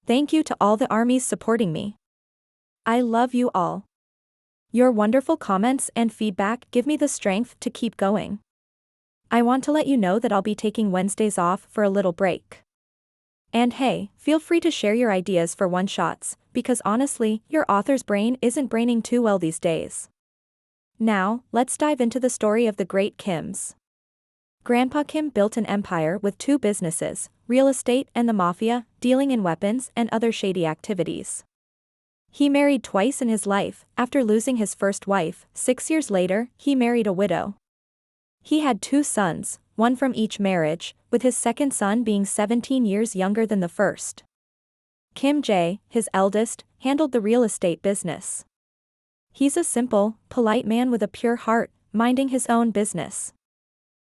Thank you to all the armies supporting me. I love you all. Your wonderful comments and feedback give me the strength to keep going. I want to let you know that I'll be taking Wednesdays off for a little break. And hey, feel free to share your ideas for one-shots, because honestly, your author's brain isn't braining too well these days. Now, let's dive into the story of the great Kims. Grandpa Kim built an empire with 2 businesses, real estate and the mafia, dealing in weapons and other shady activities. He married twice in his life. After losing his first wife, 6 years later, he married a widow. He had 2 sons, one from each marriage, with his second son being 17 years younger than the first. Kim Jae, his eldest, handled the real estate business. He's a simple, polite man with a pure heart, minding his own business.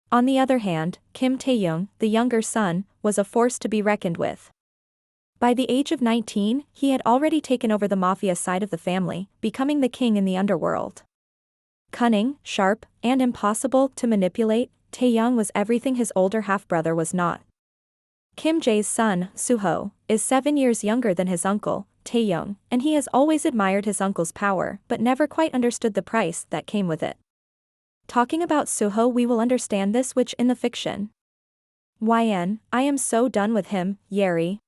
On the other hand, Kim Taehyung, the younger son, was a force to be reckoned with. By the age of 19, he had already taken over the mafia side of the family, becoming the king in the underworld. Cunning, sharp, and impossible to manipulate, Taehyung was everything his older half-brother was not. Kim Jae's son, Suho, is 7 years younger than his uncle, Taehyung, and he has always admired his uncle's power but never quite understood the price that came with it. Talking about Suho, we will understand this which in the fiction. I am so done with him, Yeri.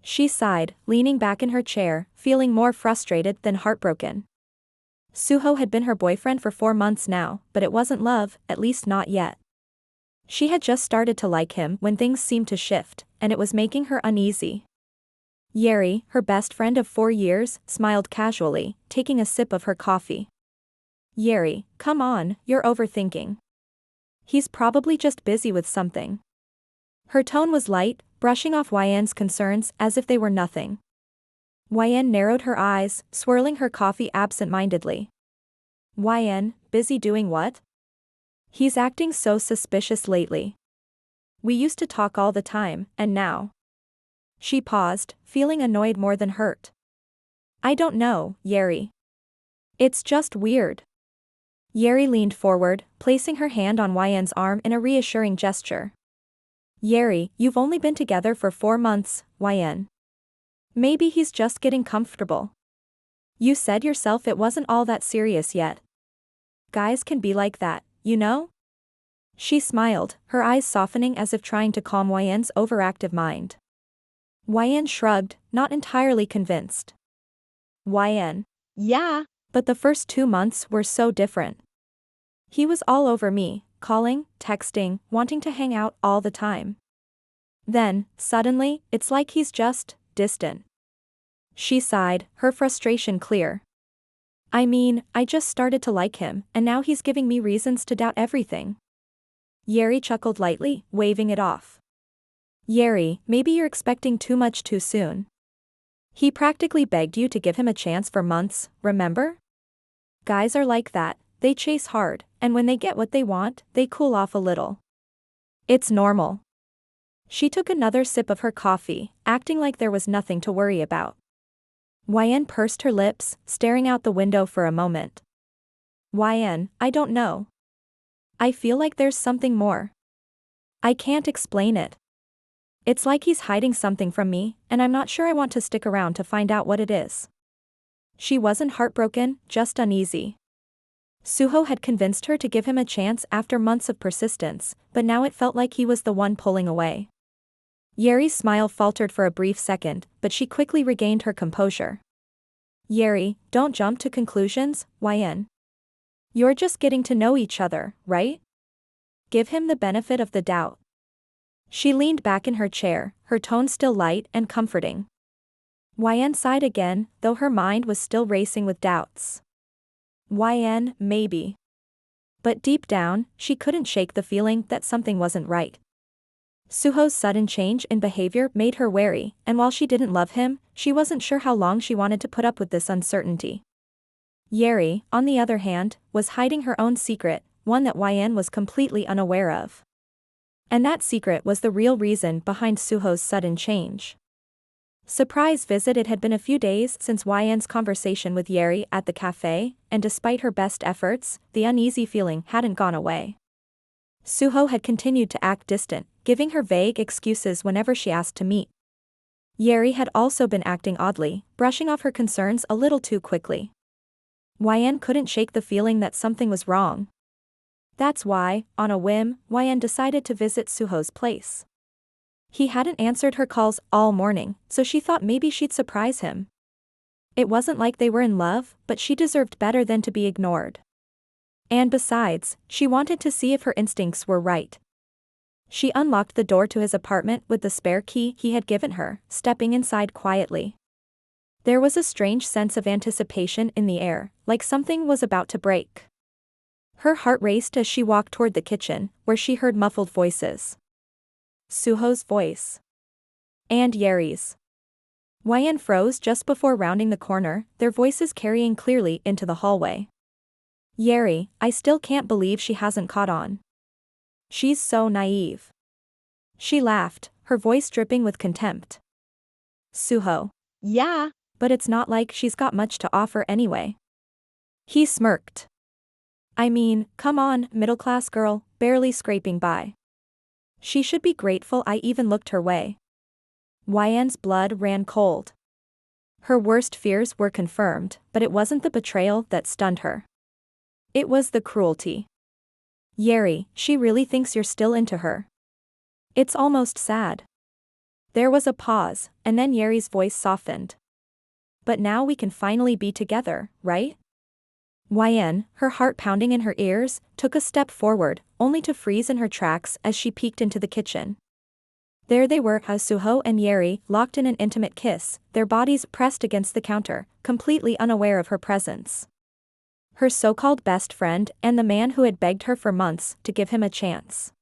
She sighed, leaning back in her chair, feeling more frustrated than heartbroken. Suho had been her boyfriend for 4 months now, but it wasn't love, at least not yet. She had just started to like him when things seemed to shift, and it was making her uneasy. Yeri, her best friend of 4 years, smiled casually, taking a sip of her coffee. Yeri, come on, you're overthinking. He's probably just busy with something. Her tone was light, brushing off Yn's concerns as if they were nothing. Yn narrowed her eyes, swirling her coffee absent-mindedly. Yn, busy doing what? He's acting so suspicious lately. We used to talk all the time, and now. She paused, feeling annoyed more than hurt. I don't know, Yeri. It's just weird. Yeri leaned forward, placing her hand on Yn's arm in a reassuring gesture. Yeri, you've only been together for 4 months, Yn. Maybe he's just getting comfortable. You said yourself it wasn't all that serious yet. Guys can be like that, you know? She smiled, her eyes softening as if trying to calm Yn's overactive mind. Yn shrugged, not entirely convinced. Yn. Yeah, but the first 2 months were so different. He was all over me, calling, texting, wanting to hang out all the time. Then, suddenly, it's like he's just distant. She sighed, her frustration clear. I mean, I just started to like him, and now he's giving me reasons to doubt everything. Yeri chuckled lightly, waving it off. Yeri, maybe you're expecting too much too soon. He practically begged you to give him a chance for months, remember? Guys are like that, they chase hard, and when they get what they want, they cool off a little. It's normal. She took another sip of her coffee, acting like there was nothing to worry about. Yn pursed her lips, staring out the window for a moment. Yn, I don't know. I feel like there's something more. I can't explain it. It's like he's hiding something from me, and I'm not sure I want to stick around to find out what it is. She wasn't heartbroken, just uneasy. Suho had convinced her to give him a chance after months of persistence, but now it felt like he was the one pulling away. Yeri's smile faltered for a brief second, but she quickly regained her composure. Yeri, don't jump to conclusions, Yn. You're just getting to know each other, right? Give him the benefit of the doubt. She leaned back in her chair, her tone still light and comforting. Yn sighed again, though her mind was still racing with doubts. Yn, maybe. But deep down, she couldn't shake the feeling that something wasn't right. Suho's sudden change in behavior made her wary, and while she didn't love him, she wasn't sure how long she wanted to put up with this uncertainty. Yeri, on the other hand, was hiding her own secret, one that Yn was completely unaware of. And that secret was the real reason behind Suho's sudden change. Surprise visit. It had been a few days since Yn's conversation with Yeri at the cafe, and despite her best efforts, the uneasy feeling hadn't gone away. Suho had continued to act distant, giving her vague excuses whenever she asked to meet. Yeri had also been acting oddly, brushing off her concerns a little too quickly. YN couldn't shake the feeling that something was wrong. That's why, on a whim, YN decided to visit Suho's place. He hadn't answered her calls all morning, so she thought maybe she'd surprise him. It wasn't like they were in love, but she deserved better than to be ignored. And besides, she wanted to see if her instincts were right. She unlocked the door to his apartment with the spare key he had given her, stepping inside quietly. There was a strange sense of anticipation in the air, like something was about to break. Her heart raced as she walked toward the kitchen, where she heard muffled voices. Suho's voice. And Yeri's. YN froze just before rounding the corner, their voices carrying clearly into the hallway. Yeri, I still can't believe she hasn't caught on. She's so naive. She laughed, her voice dripping with contempt. Suho. Yeah. But it's not like she's got much to offer anyway. He smirked. I mean, come on, middle-class girl, barely scraping by. She should be grateful I even looked her way. YN's blood ran cold. Her worst fears were confirmed, but it wasn't the betrayal that stunned her. It was the cruelty. Yeri, she really thinks you're still into her. It's almost sad. There was a pause, and then Yeri's voice softened. But now we can finally be together, right? YN, her heart pounding in her ears, took a step forward, only to freeze in her tracks as she peeked into the kitchen. There they were, Suho and Yeri, locked in an intimate kiss, their bodies pressed against the counter, completely unaware of her presence. Her so-called best friend and the man who had begged her for months to give him a chance.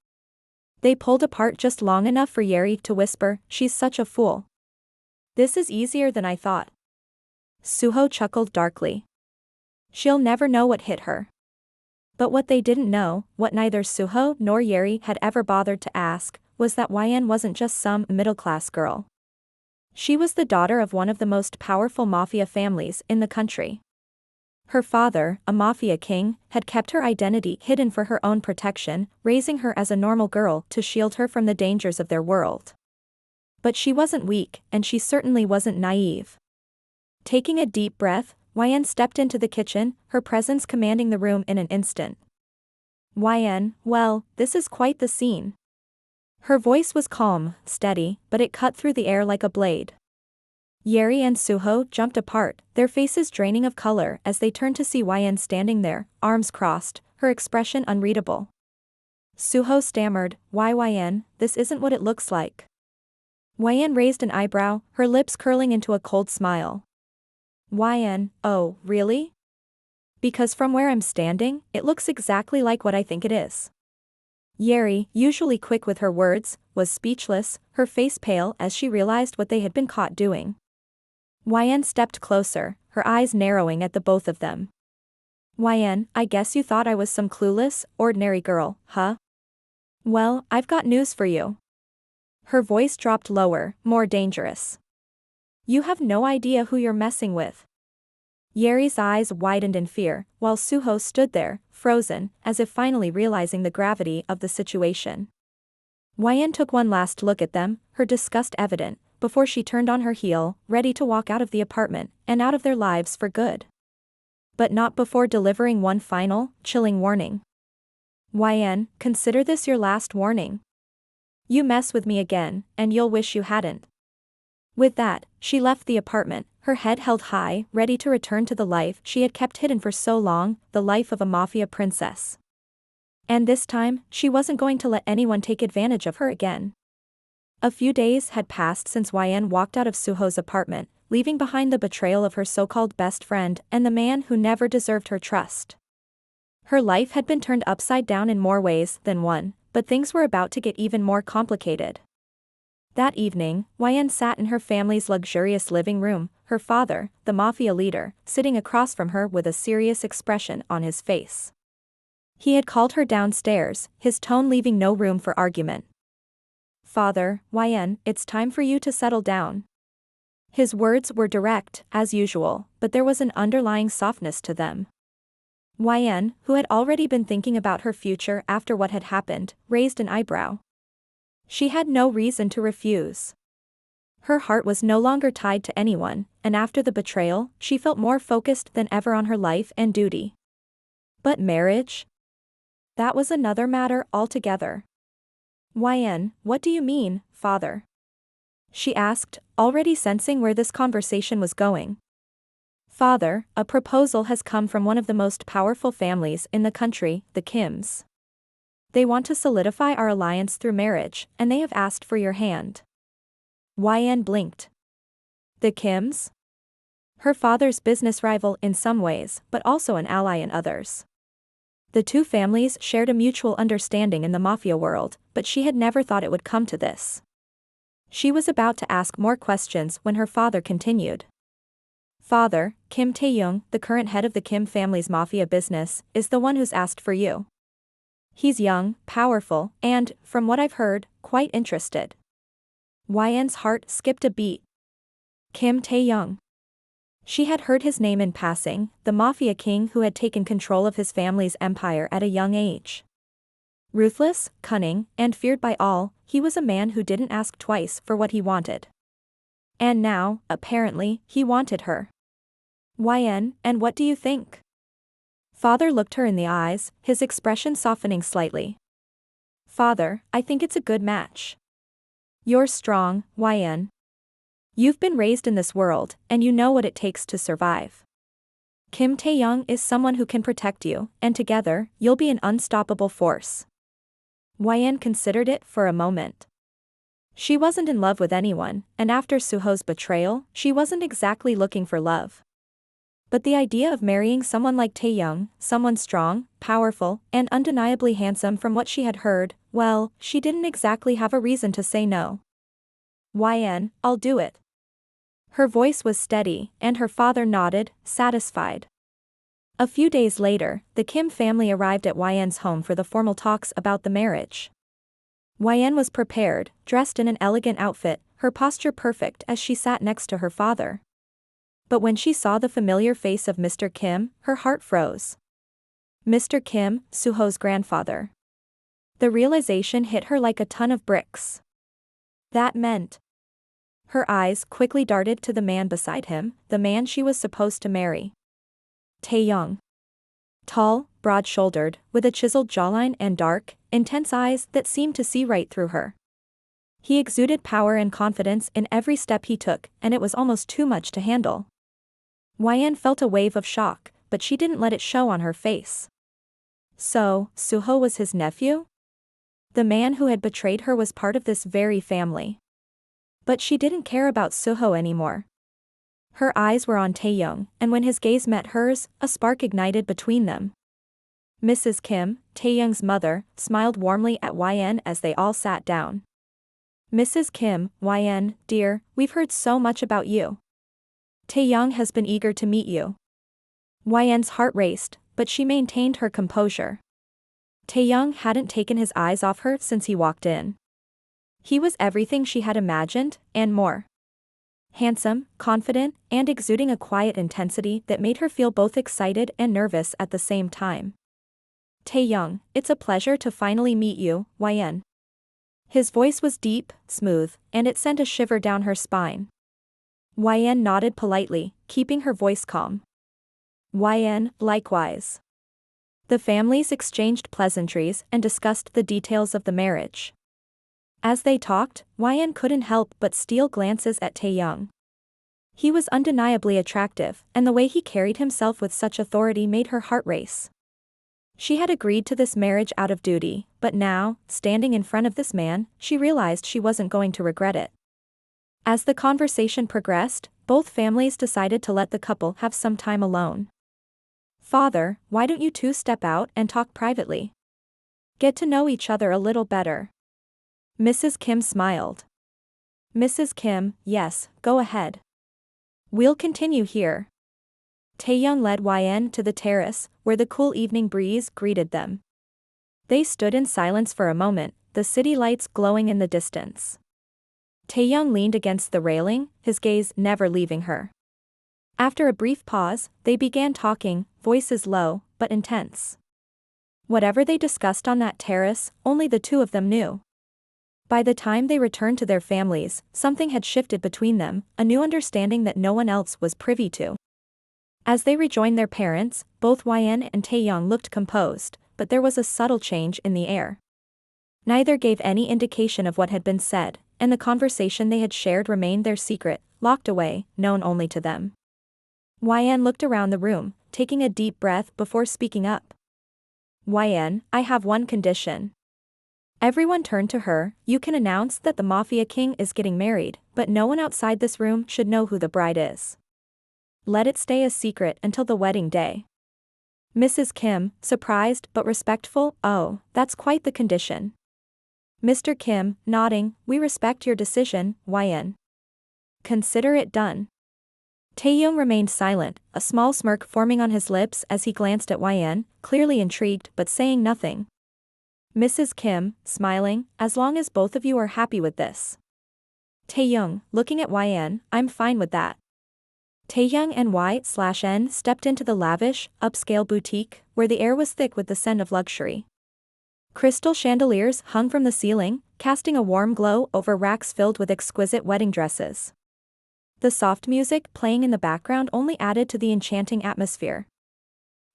They pulled apart just long enough for Yeri to whisper, "She's such a fool." This is easier than I thought. Suho chuckled darkly. She'll never know what hit her. But what they didn't know, what neither Suho nor Yeri had ever bothered to ask, was that YN wasn't just some middle-class girl. She was the daughter of one of the most powerful mafia families in the country. Her father, a mafia king, had kept her identity hidden for her own protection, raising her as a normal girl to shield her from the dangers of their world. But she wasn't weak, and she certainly wasn't naive. Taking a deep breath, YN stepped into the kitchen, her presence commanding the room in an instant. YN, well, this is quite the scene. Her voice was calm, steady, but it cut through the air like a blade. Yeri and Suho jumped apart, their faces draining of color as they turned to see YN standing there, arms crossed, her expression unreadable. Suho stammered, "Why YN, this isn't what it looks like." YN raised an eyebrow, her lips curling into a cold smile. YN, oh, really? Because from where I'm standing, it looks exactly like what I think it is. Yeri, usually quick with her words, was speechless, her face pale as she realized what they had been caught doing. YN stepped closer, her eyes narrowing at the both of them. YN, I guess you thought I was some clueless, ordinary girl, huh? Well, I've got news for you. Her voice dropped lower, more dangerous. You have no idea who you're messing with. Yeri's eyes widened in fear, while Suho stood there, frozen, as if finally realizing the gravity of the situation. YN took one last look at them, her disgust evident, before she turned on her heel, ready to walk out of the apartment, and out of their lives for good. But not before delivering one final, chilling warning. YN, consider this your last warning. You mess with me again, and you'll wish you hadn't. With that, she left the apartment, her head held high, ready to return to the life she had kept hidden for so long, the life of a mafia princess. And this time, she wasn't going to let anyone take advantage of her again. A few days had passed since YN walked out of Suho's apartment, leaving behind the betrayal of her so-called best friend and the man who never deserved her trust. Her life had been turned upside down in more ways than one, but things were about to get even more complicated. That evening, YN sat in her family's luxurious living room, her father, the mafia leader, sitting across from her with a serious expression on his face. He had called her downstairs, his tone leaving no room for argument. Father, YN, it's time for you to settle down. His words were direct, as usual, but there was an underlying softness to them. YN, who had already been thinking about her future after what had happened, raised an eyebrow. She had no reason to refuse. Her heart was no longer tied to anyone, and after the betrayal, she felt more focused than ever on her life and duty. But marriage? That was another matter altogether. "YN, what do you mean, father?" she asked, already sensing where this conversation was going. "Father, a proposal has come from one of the most powerful families in the country, the Kims. They want to solidify our alliance through marriage, and they have asked for your hand." YN blinked. The Kims? Her father's business rival in some ways, but also an ally in others. The two families shared a mutual understanding in the mafia world, but she had never thought it would come to this. She was about to ask more questions when her father continued. "Father, Kim Taehyung, the current head of the Kim family's mafia business, is the one who's asked for you. He's young, powerful, and, from what I've heard, quite interested." YN's heart skipped a beat. Kim Taehyung. She had heard his name in passing, the mafia king who had taken control of his family's empire at a young age. Ruthless, cunning, and feared by all, he was a man who didn't ask twice for what he wanted. And now, apparently, he wanted her. "YN, and what do you think?" Father looked her in the eyes, his expression softening slightly. "Father, I think it's a good match. You're strong, YN. You've been raised in this world, and you know what it takes to survive. Kim Taehyung is someone who can protect you, and together, you'll be an unstoppable force." YN considered it for a moment. She wasn't in love with anyone, and after Suho's betrayal, she wasn't exactly looking for love. But the idea of marrying someone like Taehyung, someone strong, powerful, and undeniably handsome from what she had heard, well, she didn't exactly have a reason to say no. "YN, I'll do it." Her voice was steady, and her father nodded, satisfied. A few days later, the Kim family arrived at YN's home for the formal talks about the marriage. YN was prepared, dressed in an elegant outfit, her posture perfect as she sat next to her father. But when she saw the familiar face of Mr. Kim, her heart froze. Mr. Kim, Suho's grandfather. The realization hit her like a ton of bricks. That meant. Her eyes quickly darted to the man beside him, the man she was supposed to marry. Taehyung. Tall, broad-shouldered, with a chiseled jawline and dark, intense eyes that seemed to see right through her. He exuded power and confidence in every step he took, and it was almost too much to handle. YN felt a wave of shock, but she didn't let it show on her face. So, Suho was his nephew? The man who had betrayed her was part of this very family. But she didn't care about Suho anymore. Her eyes were on Taehyung, and when his gaze met hers, a spark ignited between them. Mrs. Kim, Taehyung's mother, smiled warmly at YN as they all sat down. "Mrs. Kim, YN, dear, we've heard so much about you. Taehyung has been eager to meet you." YN's heart raced, but she maintained her composure. Taehyung hadn't taken his eyes off her since he walked in. He was everything she had imagined, and more. Handsome, confident, and exuding a quiet intensity that made her feel both excited and nervous at the same time. "Taehyung, it's a pleasure to finally meet you, YN." His voice was deep, smooth, and it sent a shiver down her spine. YN nodded politely, keeping her voice calm. YN, likewise. The families exchanged pleasantries and discussed the details of the marriage. As they talked, YN couldn't help but steal glances at Taehyung. He was undeniably attractive, and the way he carried himself with such authority made her heart race. She had agreed to this marriage out of duty, but now, standing in front of this man, she realized she wasn't going to regret it. As the conversation progressed, both families decided to let the couple have some time alone. "Father, why don't you two step out and talk privately? Get to know each other a little better." Mrs. Kim smiled. "Mrs. Kim, yes, go ahead. We'll continue here." Taehyung led YN to the terrace, where the cool evening breeze greeted them. They stood in silence for a moment, the city lights glowing in the distance. Taehyung leaned against the railing, his gaze never leaving her. After a brief pause, they began talking, voices low, but intense. Whatever they discussed on that terrace, only the two of them knew. By the time they returned to their families, something had shifted between them, a new understanding that no one else was privy to. As they rejoined their parents, both YN and Taehyung looked composed, but there was a subtle change in the air. Neither gave any indication of what had been said, and the conversation they had shared remained their secret, locked away, known only to them. YN looked around the room, taking a deep breath before speaking up. YN, I have one condition. Everyone turned to her. You can announce that the Mafia King is getting married, but no one outside this room should know who the bride is. Let it stay a secret until the wedding day. Mrs. Kim, surprised but respectful, oh, that's quite the condition. Mr. Kim, nodding, we respect your decision, YN. Consider it done. Taehyung remained silent, a small smirk forming on his lips as he glanced at YN, clearly intrigued but saying nothing. Mrs. Kim, smiling, as long as both of you are happy with this. Taehyung, looking at YN, I'm fine with that. Taehyung and Y/N stepped into the lavish, upscale boutique, where the air was thick with the scent of luxury. Crystal chandeliers hung from the ceiling, casting a warm glow over racks filled with exquisite wedding dresses. The soft music playing in the background only added to the enchanting atmosphere.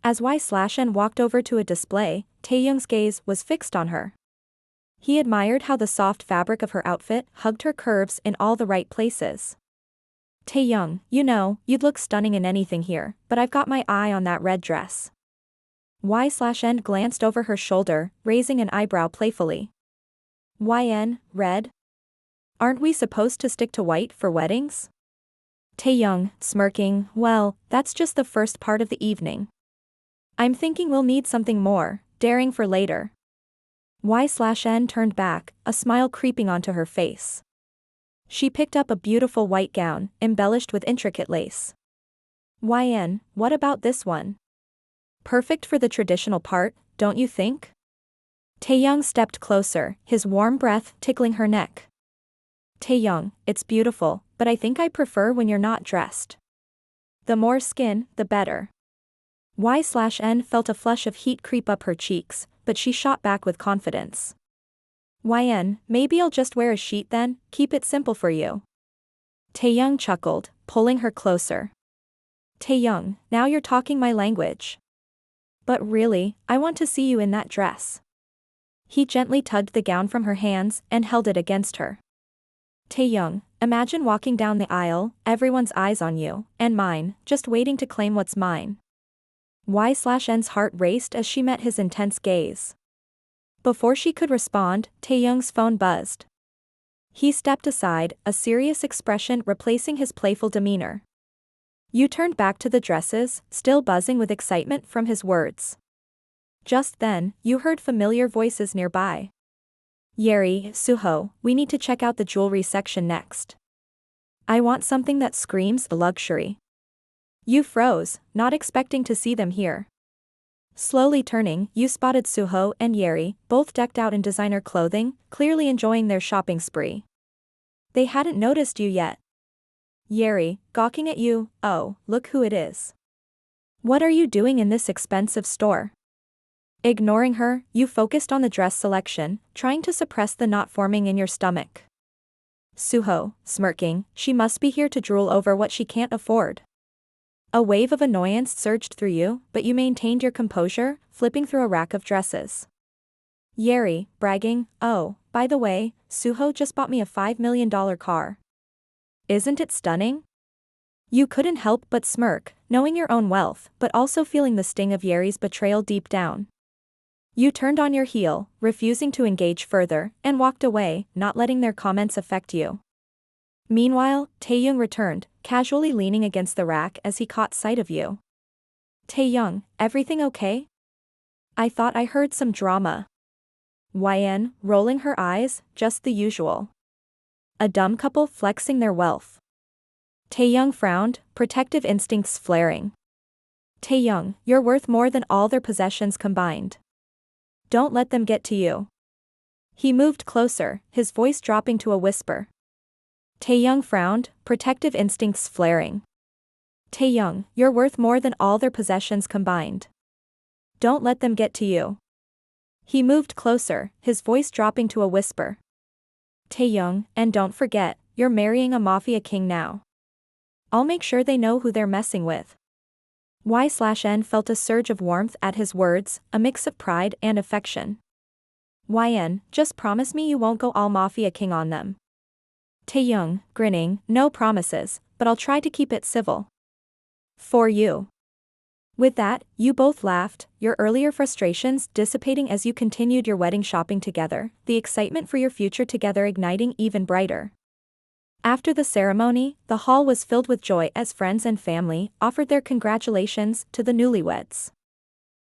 As Y/N walked over to a display, Taehyung's gaze was fixed on her. He admired how the soft fabric of her outfit hugged her curves in all the right places. Taehyung, you know, you'd look stunning in anything here, but I've got my eye on that red dress. Y/N glanced over her shoulder, raising an eyebrow playfully. YN, red? Aren't we supposed to stick to white for weddings? Taehyung, smirking, well, that's just the first part of the evening. I'm thinking we'll need something more, daring for later. Y/N turned back, a smile creeping onto her face. She picked up a beautiful white gown, embellished with intricate lace. YN, what about this one? Perfect for the traditional part, don't you think? Taehyung stepped closer, his warm breath tickling her neck. Taehyung, it's beautiful, but I think I prefer when you're not dressed. The more skin, the better. Y/N felt a flush of heat creep up her cheeks, but she shot back with confidence. YN, maybe I'll just wear a sheet then, keep it simple for you. Taehyung chuckled, pulling her closer. Taehyung, now you're talking my language. But really, I want to see you in that dress. He gently tugged the gown from her hands and held it against her. Taehyung, imagine walking down the aisle, everyone's eyes on you, and mine, just waiting to claim what's mine. Y/N's heart raced as she met his intense gaze. Before she could respond, Taehyung's phone buzzed. He stepped aside, a serious expression replacing his playful demeanor. You turned back to the dresses, still buzzing with excitement from his words. Just then, you heard familiar voices nearby. Yeri, Suho, we need to check out the jewelry section next. I want something that screams luxury. You froze, not expecting to see them here. Slowly turning, you spotted Suho and Yeri, both decked out in designer clothing, clearly enjoying their shopping spree. They hadn't noticed you yet. Yeri, gawking at you, oh, look who it is. What are you doing in this expensive store? Ignoring her, you focused on the dress selection, trying to suppress the knot forming in your stomach. Suho, smirking, she must be here to drool over what she can't afford. A wave of annoyance surged through you, but you maintained your composure, flipping through a rack of dresses. Yeri, bragging, oh, by the way, Suho just bought me a $5 million car. Isn't it stunning? You couldn't help but smirk, knowing your own wealth, but also feeling the sting of Yeri's betrayal deep down. You turned on your heel, refusing to engage further, and walked away, not letting their comments affect you. Meanwhile, Taehyung returned, casually leaning against the rack as he caught sight of you. Taehyung, everything okay? I thought I heard some drama. YN, rolling her eyes, just the usual. A dumb couple flexing their wealth. Taehyung frowned, protective instincts flaring. Taehyung, you're worth more than all their possessions combined. Don't let them get to you. He moved closer, his voice dropping to a whisper. Taehyung frowned, protective instincts flaring. Taehyung, you're worth more than all their possessions combined. Don't let them get to you. He moved closer, his voice dropping to a whisper. Taehyung, and don't forget, you're marrying a mafia king now. I'll make sure they know who they're messing with. Y/N felt a surge of warmth at his words, a mix of pride and affection. YN, just promise me you won't go all mafia king on them. Taehyung, grinning, no promises, but I'll try to keep it civil. For you. With that, you both laughed, your earlier frustrations dissipating as you continued your wedding shopping together, the excitement for your future together igniting even brighter. After the ceremony, the hall was filled with joy as friends and family offered their congratulations to the newlyweds.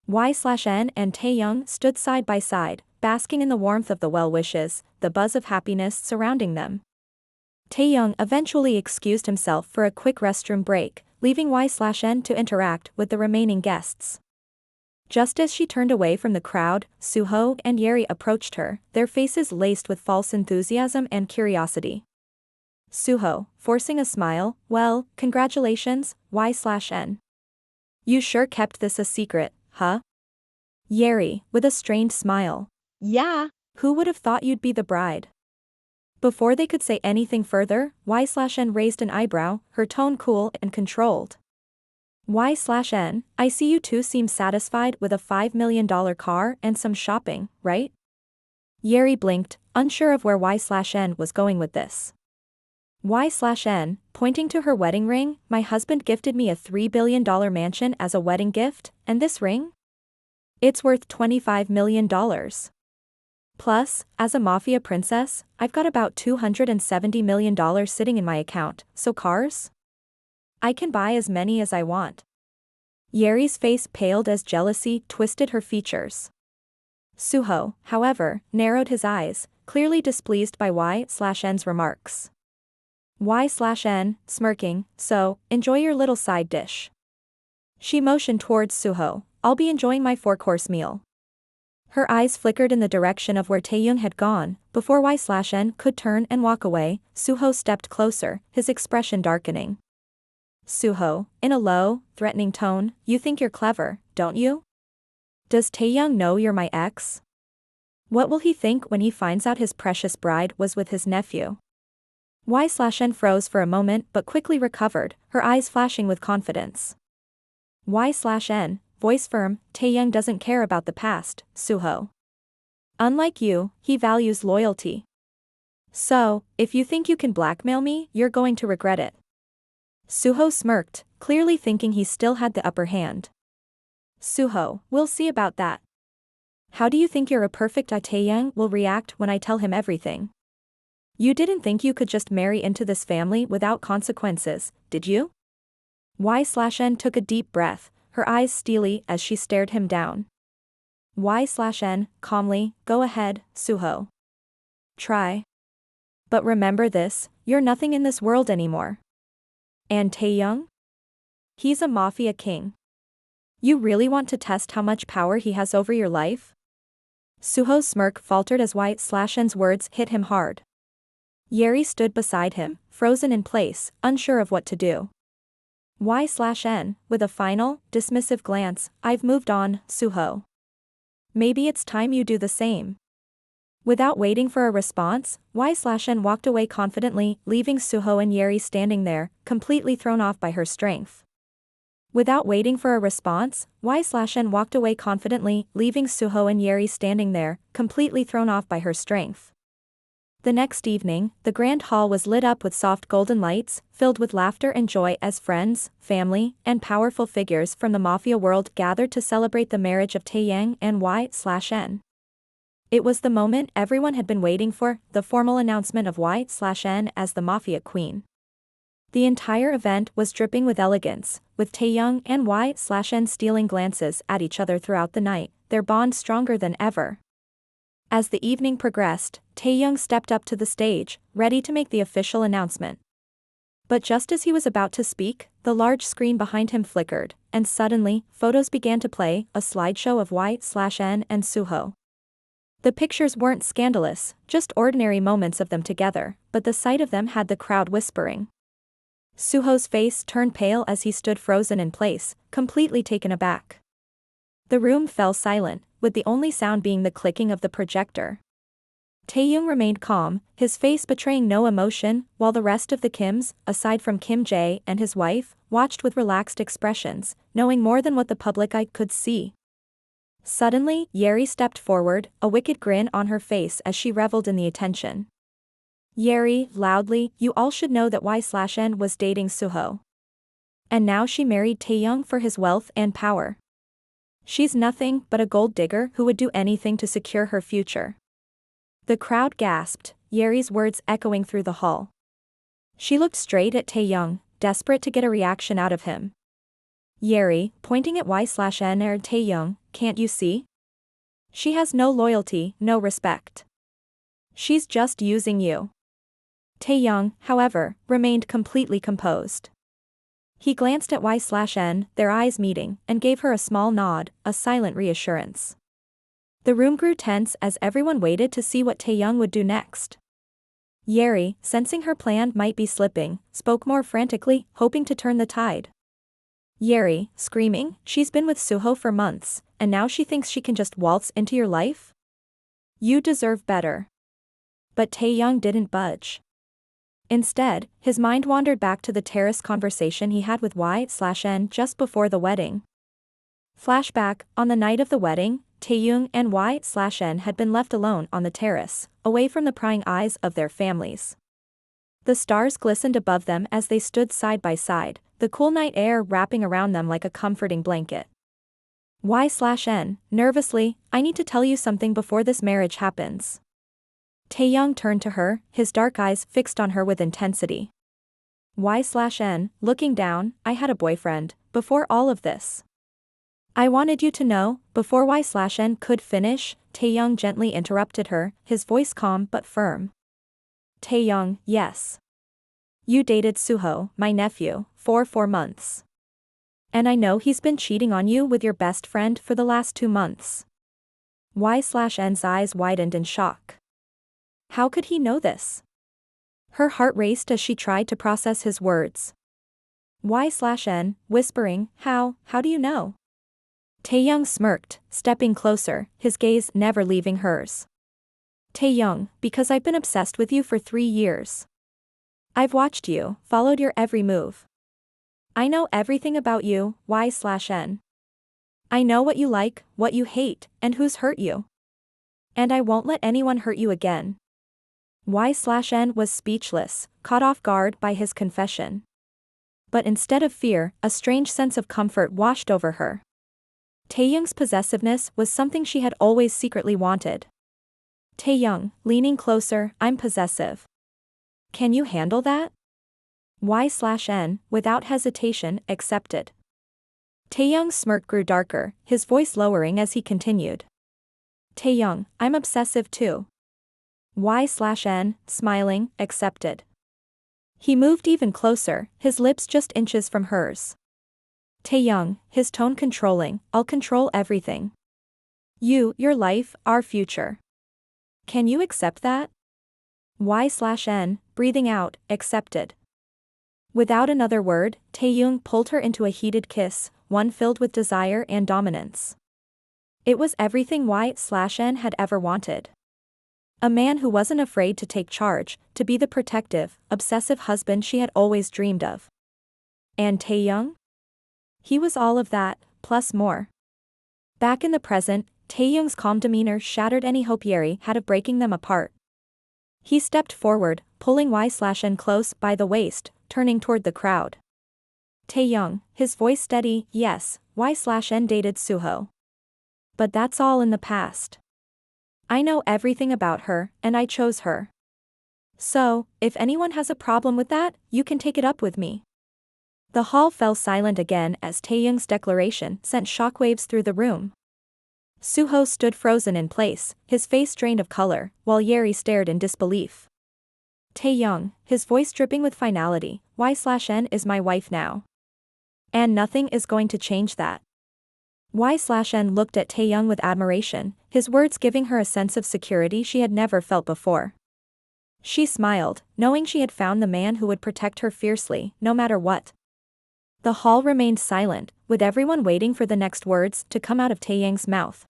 Y/N and Taehyung stood side by side, basking in the warmth of the well wishes, the buzz of happiness surrounding them. Taehyung eventually excused himself for a quick restroom break, leaving Y/N to interact with the remaining guests. Just as she turned away from the crowd, Suho and Yeri approached her, their faces laced with false enthusiasm and curiosity. Suho, forcing a smile, well, congratulations, Y/N. You sure kept this a secret, huh? Yeri, with a strained smile. Yeah. Who would have thought you'd be the bride? Before they could say anything further, Y/N raised an eyebrow, her tone cool and controlled. Y/N, I see you two seem satisfied with a $5 million car and some shopping, right? Yeri blinked, unsure of where Y/N was going with this. Y/N, pointing to her wedding ring, my husband gifted me a $3 billion mansion as a wedding gift, and this ring? It's worth $25 million. Plus, as a mafia princess, I've got about $270 million sitting in my account, so cars? I can buy as many as I want. Yeri's face paled as jealousy twisted her features. Suho, however, narrowed his eyes, clearly displeased by Y/N's remarks. Y/N, smirking, so, enjoy your little side dish. She motioned towards Suho, I'll be enjoying my 4-course meal. Her eyes flickered in the direction of where Taehyung had gone. Before Y/N could turn and walk away, Suho stepped closer, his expression darkening. Suho, in a low, threatening tone, you think you're clever, don't you? Does Taehyung know you're my ex? What will he think when he finds out his precious bride was with his nephew? Y/N froze for a moment but quickly recovered, her eyes flashing with confidence. Y/N, voice firm, Taehyung doesn't care about the past, Suho. Unlike you, he values loyalty. So, if you think you can blackmail me, you're going to regret it. Suho smirked, clearly thinking he still had the upper hand. Suho, we'll see about that. How do you think you're a perfect Taehyung will react when I tell him everything? You didn't think you could just marry into this family without consequences, did you? Y/N took a deep breath, her eyes steely as she stared him down. Y/N, calmly, go ahead, Suho. Try. But remember this, you're nothing in this world anymore. And Taehyung? He's a mafia king. You really want to test how much power he has over your life? Suho's smirk faltered as Y/N's words hit him hard. Yeri stood beside him, frozen in place, unsure of what to do. Y/N, with a final, dismissive glance, I've moved on, Suho. Maybe it's time you do the same. Without waiting for a response, Y/N walked away confidently, leaving Suho and Yeri standing there, completely thrown off by her strength. Without waiting for a response, Y/N walked away confidently, leaving Suho and Yeri standing there, completely thrown off by her strength. The next evening, the grand hall was lit up with soft golden lights, filled with laughter and joy as friends, family, and powerful figures from the mafia world gathered to celebrate the marriage of Taehyung and Y/N. It was the moment everyone had been waiting for, the formal announcement of Y/N as the mafia queen. The entire event was dripping with elegance, with Taehyung and Y/N stealing glances at each other throughout the night, their bond stronger than ever. As the evening progressed, Taehyung stepped up to the stage, ready to make the official announcement. But just as he was about to speak, the large screen behind him flickered, and suddenly, photos began to play, a slideshow of Y/N and Suho. The pictures weren't scandalous, just ordinary moments of them together, but the sight of them had the crowd whispering. Suho's face turned pale as he stood frozen in place, completely taken aback. The room fell silent, with the only sound being the clicking of the projector. Taehyung remained calm, his face betraying no emotion, while the rest of the Kims, aside from Kim Jae and his wife, watched with relaxed expressions, knowing more than what the public eye could see. Suddenly, Yeri stepped forward, a wicked grin on her face as she reveled in the attention. Yeri, loudly, you all should know that Y/N was dating Suho. And now she married Taehyung for his wealth and power. She's nothing but a gold digger who would do anything to secure her future. The crowd gasped, Yeri's words echoing through the hall. She looked straight at Taehyung, desperate to get a reaction out of him. Yeri, pointing at Y/N or Taehyung, can't you see? She has no loyalty, no respect. She's just using you. Taehyung, however, remained completely composed. He glanced at Y/N, their eyes meeting, and gave her a small nod, a silent reassurance. The room grew tense as everyone waited to see what Taehyung would do next. Yeri, sensing her plan might be slipping, spoke more frantically, hoping to turn the tide. Yeri, screaming, she's been with Suho for months, and now she thinks she can just waltz into your life? You deserve better. But Taehyung didn't budge. Instead, his mind wandered back to the Terrace conversation he had with Y/N just before the wedding. Flashback, on the night of the wedding, Taehyung and Y/N had been left alone on the terrace, away from the prying eyes of their families. The stars glistened above them as they stood side by side, the cool night air wrapping around them like a comforting blanket. Y/N, nervously, I need to tell you something before this marriage happens. Taehyung turned to her, his dark eyes fixed on her with intensity. Y/N, looking down, I had a boyfriend, before all of this. I wanted you to know, before Y/N could finish, Taehyung gently interrupted her, his voice calm but firm. Taehyung, yes. You dated Suho, my nephew, for 4 months. And I know he's been cheating on you with your best friend for the last 2 months. Y/N's eyes widened in shock. How could he know this? Her heart raced as she tried to process his words. Y/N, whispering, how do you know? Taehyung smirked, stepping closer, his gaze never leaving hers. Taehyung, because I've been obsessed with you for 3 years. I've watched you, followed your every move. I know everything about you, Y/N. I know what you like, what you hate, and who's hurt you. And I won't let anyone hurt you again. Y/N was speechless, caught off guard by his confession. But instead of fear, a strange sense of comfort washed over her. Taehyung's possessiveness was something she had always secretly wanted. Taehyung, leaning closer, I'm possessive. Can you handle that? Y/N, without hesitation, accepted. Taehyung's smirk grew darker, his voice lowering as he continued. Taehyung, I'm obsessive too. Y/N, smiling, accepted. He moved even closer, his lips just inches from hers. Taehyung, his tone controlling, I'll control everything. You, your life, our future. Can you accept that? Y/N, breathing out, accepted. Without another word, Taehyung pulled her into a heated kiss, one filled with desire and dominance. It was everything Y/N had ever wanted. A man who wasn't afraid to take charge, to be the protective, obsessive husband she had always dreamed of. And Taehyung? He was all of that, plus more. Back in the present, Taehyung's calm demeanor shattered any hope Yeri had of breaking them apart. He stepped forward, pulling Y/N close by the waist, turning toward the crowd. Taehyung, his voice steady, yes, Y/N dated Suho. But that's all in the past. I know everything about her, and I chose her. So, if anyone has a problem with that, you can take it up with me. The hall fell silent again as Taehyung's declaration sent shockwaves through the room. Suho stood frozen in place, his face drained of color, while Yeri stared in disbelief. Taehyung, his voice dripping with finality, Y/N is my wife now. And nothing is going to change that. Y/N looked at Taehyung with admiration, his words giving her a sense of security she had never felt before. She smiled, knowing she had found the man who would protect her fiercely, no matter what. The hall remained silent, with everyone waiting for the next words to come out of Taehyung's mouth.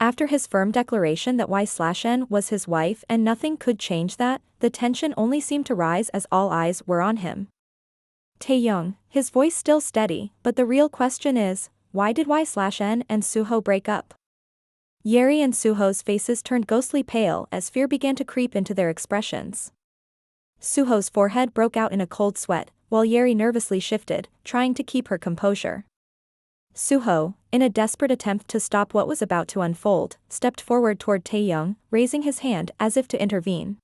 After his firm declaration that Y/N was his wife and nothing could change that, the tension only seemed to rise as all eyes were on him. Taehyung, his voice still steady, but the real question is, why did Y/N and Suho break up? Yeri and Suho's faces turned ghostly pale as fear began to creep into their expressions. Suho's forehead broke out in a cold sweat, while Yeri nervously shifted, trying to keep her composure. Suho, in a desperate attempt to stop what was about to unfold, stepped forward toward Taehyung, raising his hand as if to intervene.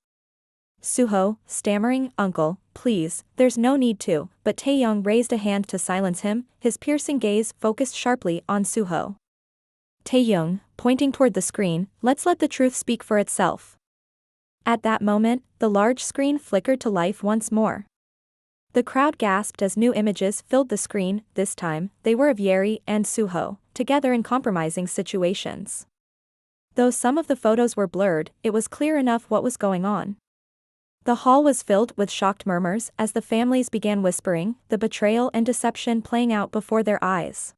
Suho, stammering, "Uncle, please, there's no need to," but Taehyung raised a hand to silence him, his piercing gaze focused sharply on Suho. Taehyung, pointing toward the screen, "Let's let the truth speak for itself." At that moment, the large screen flickered to life once more. The crowd gasped as new images filled the screen. This time, they were of Yeri and Suho, together in compromising situations. Though some of the photos were blurred, it was clear enough what was going on. The hall was filled with shocked murmurs as the families began whispering, the betrayal and deception playing out before their eyes.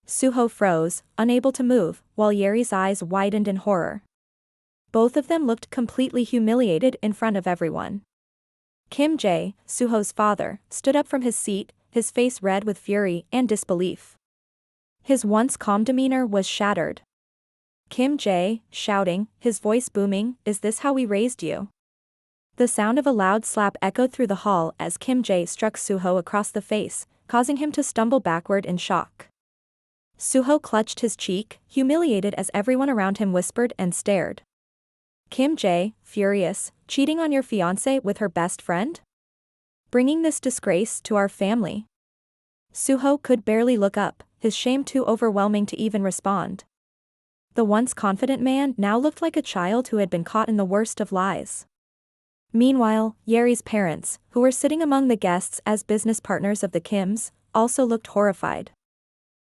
Suho froze, unable to move, while Yeri's eyes widened in horror. Both of them looked completely humiliated in front of everyone. Kim Jae, Suho's father, stood up from his seat, his face red with fury and disbelief. His once calm demeanor was shattered. Kim Jae, shouting, his voice booming, "Is this how we raised you?" The sound of a loud slap echoed through the hall as Kim Jae struck Suho across the face, causing him to stumble backward in shock. Suho clutched his cheek, humiliated as everyone around him whispered and stared. Kim Jae, furious, "Cheating on your fiancé with her best friend? Bringing this disgrace to our family?" Suho could barely look up, his shame too overwhelming to even respond. The once confident man now looked like a child who had been caught in the worst of lies. Meanwhile, Yeri's parents, who were sitting among the guests as business partners of the Kims, also looked horrified.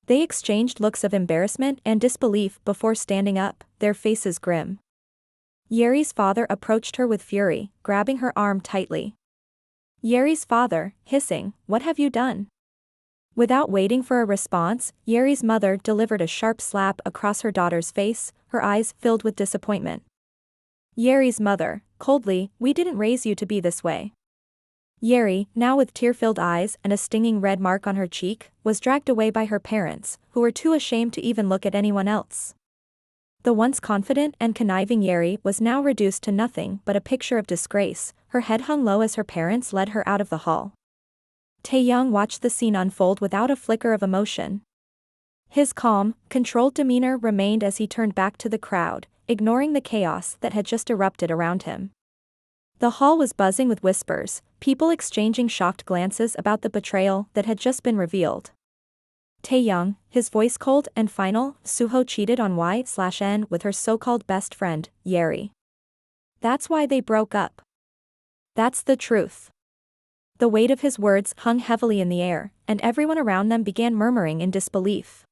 They exchanged looks of embarrassment and disbelief before standing up, their faces grim. Yeri's father approached her with fury, grabbing her arm tightly. Yeri's father, hissing, "What have you done?" Without waiting for a response, Yeri's mother delivered a sharp slap across her daughter's face, her eyes filled with disappointment. Yeri's mother, coldly, "We didn't raise you to be this way." Yeri, now with tear-filled eyes and a stinging red mark on her cheek, was dragged away by her parents, who were too ashamed to even look at anyone else. The once confident and conniving Yeri was now reduced to nothing but a picture of disgrace, her head hung low as her parents led her out of the hall. Taehyung watched the scene unfold without a flicker of emotion. His calm, controlled demeanor remained as he turned back to the crowd, ignoring the chaos that had just erupted around him. The hall was buzzing with whispers, people exchanging shocked glances about the betrayal that had just been revealed. Taehyung, his voice cold and final, "Suho cheated on Y/N with her so-called best friend, Yeri. That's why they broke up. That's the truth." The weight of his words hung heavily in the air, and everyone around them began murmuring in disbelief.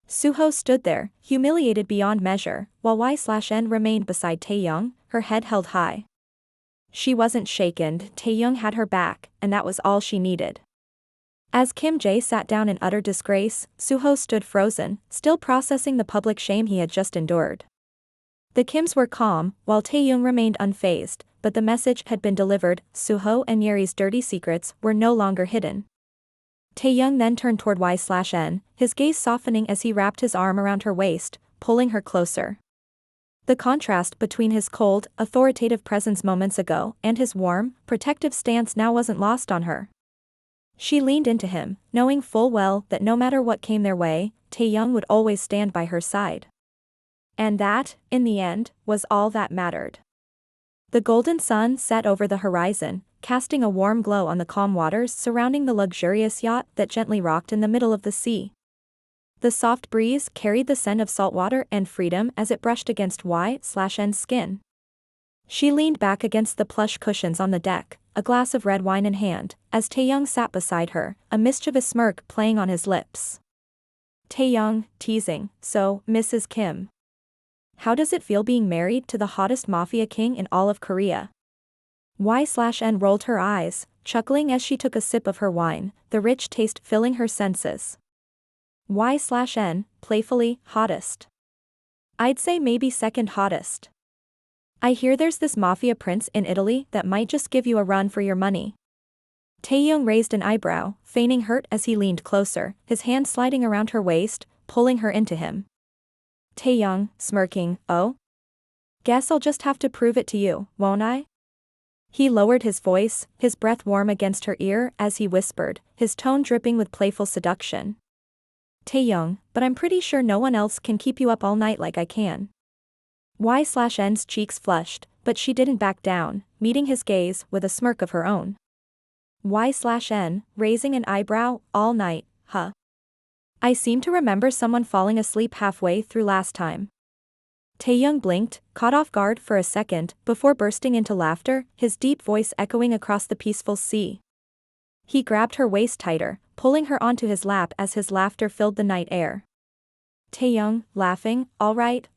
Suho stood there, humiliated beyond measure, while Y/N remained beside Taehyung, her head held high. She wasn't shaken, Taehyung had her back, and that was all she needed. As Kim Jae sat down in utter disgrace, Suho stood frozen, still processing the public shame he had just endured. The Kims were calm, while Taehyung remained unfazed, but the message had been delivered. Suho and Yeri's dirty secrets were no longer hidden. Taehyung then turned toward Y/N, his gaze softening as he wrapped his arm around her waist, pulling her closer. The contrast between his cold, authoritative presence moments ago and his warm, protective stance now wasn't lost on her. She leaned into him, knowing full well that no matter what came their way, Taehyung would always stand by her side. And that, in the end, was all that mattered. The golden sun set over the horizon, casting a warm glow on the calm waters surrounding the luxurious yacht that gently rocked in the middle of the sea. The soft breeze carried the scent of saltwater and freedom as it brushed against Y/N's skin. She leaned back against the plush cushions on the deck, a glass of red wine in hand, as Taehyung sat beside her, a mischievous smirk playing on his lips. Taehyung, teasing, "So, Mrs. Kim. How does it feel being married to the hottest mafia king in all of Korea?" Y/N rolled her eyes, chuckling as she took a sip of her wine, the rich taste filling her senses. Y/N, playfully, "Hottest. I'd say maybe second hottest. I hear there's this mafia prince in Italy that might just give you a run for your money. Taehyung raised an eyebrow, feigning hurt as he leaned closer, his hand sliding around her waist, pulling her into him. Taehyung, smirking, oh? Guess I'll just have to prove it to you, won't I? He lowered his voice, his breath warm against her ear as he whispered, his tone dripping with playful seduction. Taehyung, but I'm pretty sure no one else can keep you up all night like I can. Y/N's cheeks flushed, but she didn't back down, meeting his gaze with a smirk of her own. Y/N, raising an eyebrow, all night, huh? I seem to remember someone falling asleep halfway through last time. Taehyung blinked, caught off guard for a second, before bursting into laughter, his deep voice echoing across the peaceful sea. He grabbed her waist tighter, pulling her onto his lap as his laughter filled the night air. Taehyung, laughing, all right,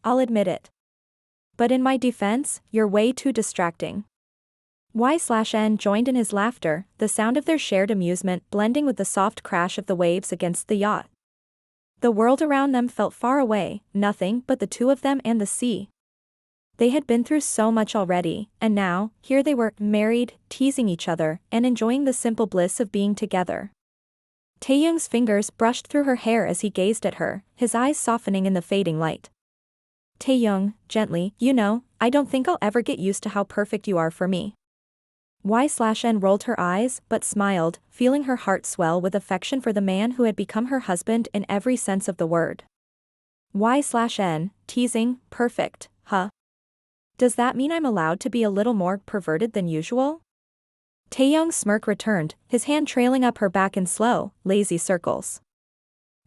I'll admit it. But in my defense, you're way too distracting. Y/N joined in his laughter, the sound of their shared amusement blending with the soft crash of the waves against the yacht. The world around them felt far away, nothing but the two of them and the sea. They had been through so much already, and now, here they were, married, teasing each other, and enjoying the simple bliss of being together. Taehyung's fingers brushed through her hair as he gazed at her, his eyes softening in the fading light. Taehyung, gently, you know, I don't think I'll ever get used to how perfect you are for me. Y/N rolled her eyes, but smiled, feeling her heart swell with affection for the man who had become her husband in every sense of the word. Y/N, teasing, perfect, huh? Does that mean I'm allowed to be a little more perverted than usual? Taehyung's smirk returned, his hand trailing up her back in slow, lazy circles.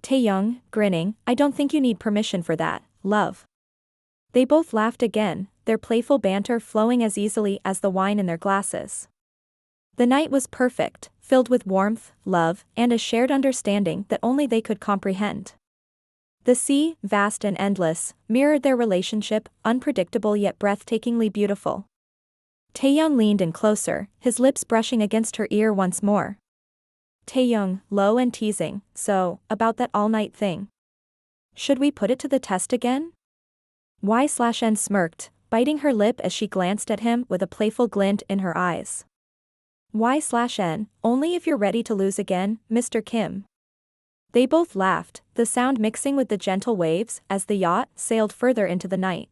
Taehyung, grinning, I don't think you need permission for that, love. They both laughed again, their playful banter flowing as easily as the wine in their glasses. The night was perfect, filled with warmth, love, and a shared understanding that only they could comprehend. The sea, vast and endless, mirrored their relationship, unpredictable yet breathtakingly beautiful. Taehyung leaned in closer, his lips brushing against her ear once more. Taehyung, low and teasing, so, about that all-night thing. Should we put it to the test again? Y/N smirked, biting her lip as she glanced at him with a playful glint in her eyes. Y/N, only if you're ready to lose again, Mr. Kim. They both laughed, the sound mixing with the gentle waves as the yacht sailed further into the night.